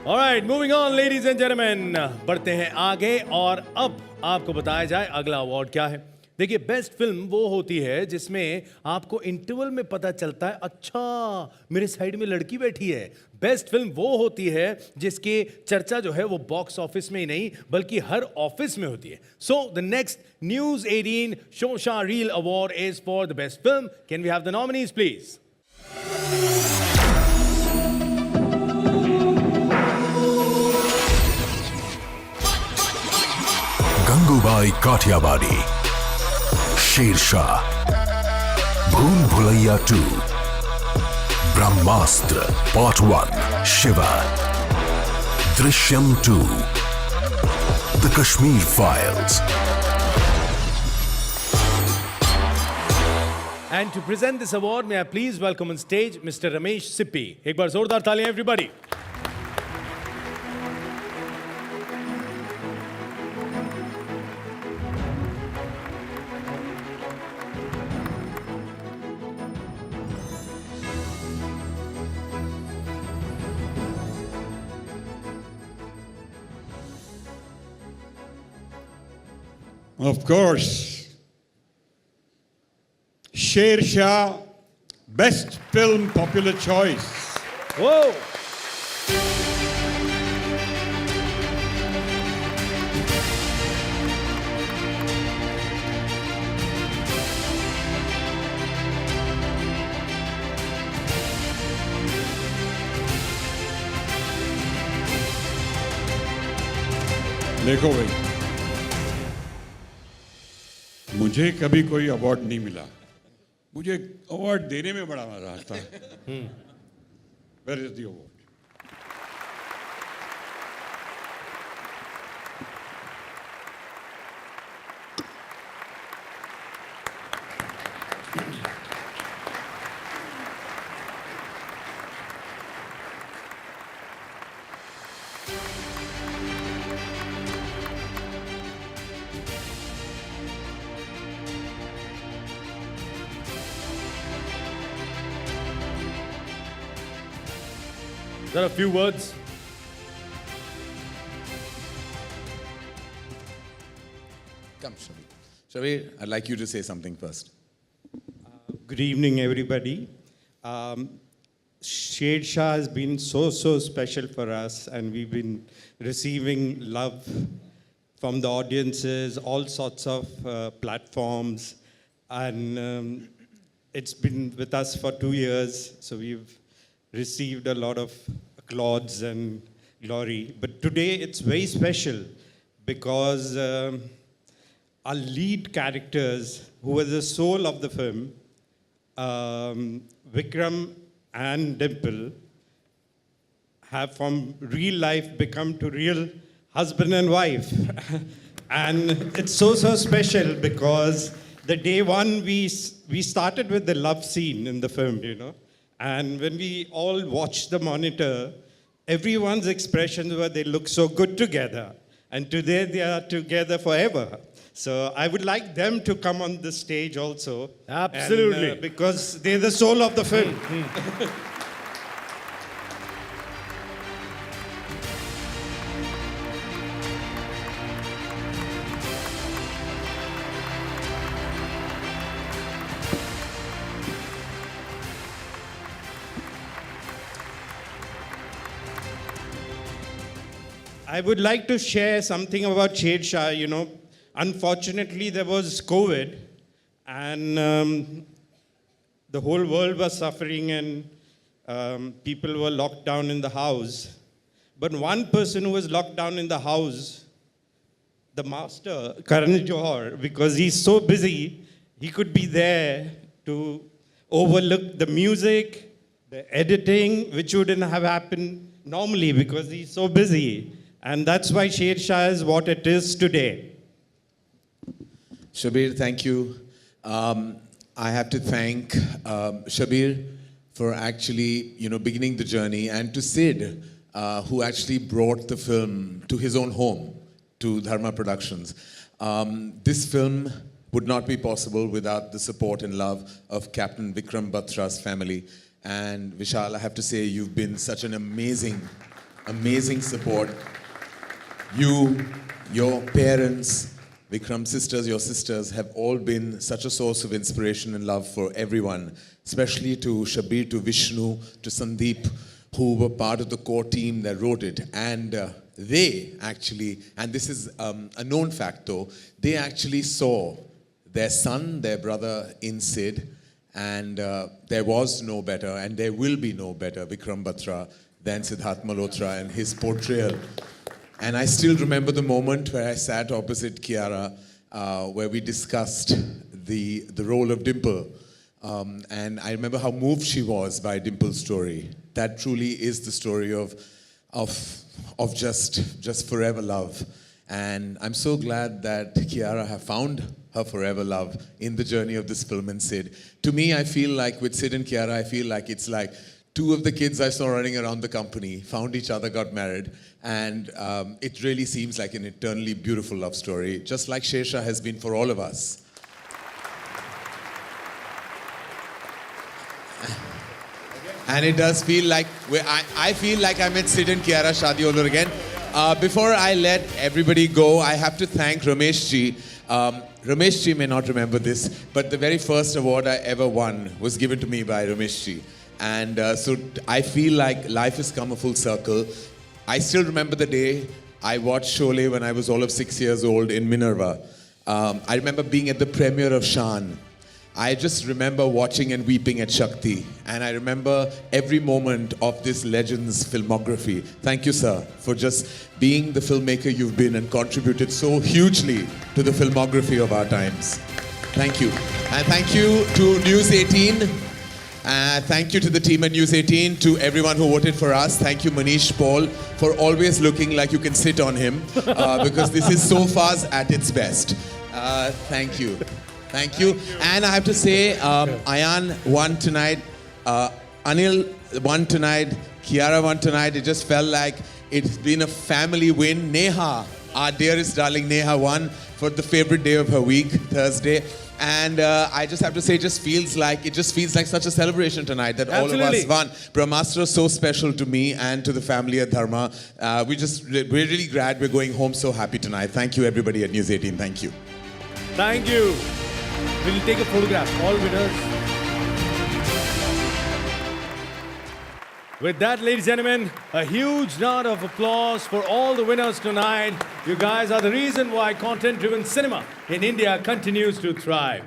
Alright, moving on, ladies and gentlemen. बढ़ते हैं आगे और अब आपको बताया जाए अगला अवार्ड क्या है. देखिए, बेस्ट फिल्म वो होती है जिसमें आपको इंटरवल में पता चलता है, अच्छा मेरे साइड में लड़की बैठी है. बेस्ट फिल्म वो होती है जिसकी चर्चा जो है वो बॉक्स ऑफिस में ही नहीं बल्कि हर ऑफिस में होती है. So the next news 18 showsha reel award is for the best film. Can we have the nominees please? Gangubai Kathiawadi, Shershaah, Bhool Bhulaiyaa 2, Brahmastra part 1, Shiva, Drishyam 2, the Kashmir files. And to present this award, may I please welcome on stage Mr. Ramesh Sippy. एक बार जोरदार तालियां everybody. Of course, Sher Shah, Best Film Popular Choice. Whoa! देखो भाई, मुझे कभी कोई award नहीं मिला. मुझे अवार्ड देने में बड़ा मजा आता है. Where is the award? There are a few words. Come, Shabir. Shabir, I'd like you to say something first. Good evening, everybody. Sher Shah has been so special for us, and we've been receiving love from the audiences, all sorts of platforms, and it's been with us for 2 years, so we've received a lot of applause and glory. But today it's very special because our lead characters, who were the soul of the film, Vikram and Dimple, have from real life become to real husband and wife. And it's so special because the day one we started with the love scene in the film, you know. And when we all watched the monitor, everyone's expressions were they look so good together. And today they are together forever. So I would like them to come on the stage also. Absolutely. And, because they're the soul of the film. I would like to share something about Sher Shah. You know, unfortunately, there was COVID, and the whole world was suffering, and people were locked down in the house. But one person who was locked down in the house, the master, Karan Johar, because he's so busy, he could be there to overlook the music, the editing, which wouldn't have happened normally because he's so busy. And that's why Sher Shah is what it is today. Shabir, thank you. I have to thank Shabir for actually, beginning the journey, and to Sid, who actually brought the film to his own home, to Dharma Productions. This film would not be possible without the support and love of Captain Vikram Batra's family. And Vishal, I have to say, you've been such an amazing amazing support. You, your parents, Vikram sisters, your sisters have all been such a source of inspiration and love for everyone, especially to Shabir, to Vishnu, to Sandeep, who were part of the core team that wrote it. And they actually, and this is a known fact though, they actually saw their son, their brother in Sid, and there was no better, and there will be no better Vikram Batra than Siddharth Malhotra and his portrayal. And I still remember the moment where I sat opposite Kiara, where we discussed the role of Dimple. And I remember how moved she was by Dimple's story. That truly is the story of just forever love. And I'm so glad that Kiara have found her forever love in the journey of this film and Sid. To me, I feel like with Sid and Kiara, I feel like it's like two of the kids I saw running around the company found each other, got married, and it really seems like an eternally beautiful love story, just like Shersha has been for all of us. And it does feel like, I feel like I'm at Sid and Kiara Shadi all over again. Before I let everybody go, I have to thank Ramesh ji. Ramesh ji may not remember this, but the very first award I ever won was given to me by Ramesh ji. And so I feel like life has come a full circle. I still remember the day I watched Sholay when I was all of 6 years old in Minerva. I remember being at the premiere of Shaan. I just remember watching and weeping at Shakti. And I remember every moment of this legend's filmography. Thank you, sir, for just being the filmmaker you've been and contributed so hugely to the filmography of our times. Thank you. And thank you to News 18. Thank you to the team at News 18, to everyone who voted for us. Thank you, Manish Paul, for always looking like you can sit on him, because this is so far at its best. Thank you. Thank you. And I have to say, Ayan won tonight, Anil won tonight, Kiara won tonight. It just felt like it's been a family win. Neha, our dearest darling Neha, won for the favorite day of her week, Thursday. And I just have to say, it just feels like such a celebration tonight that Absolutely. all of us won. Brahmastra is so special to me and to the family at Dharma. We're really glad we're going home so happy tonight. Thank you, everybody at News 18. Thank you. Thank you. We'll take a photograph. All winners. With that, ladies and gentlemen, a huge round of applause for all the winners tonight. You guys are the reason why content-driven cinema in India continues to thrive.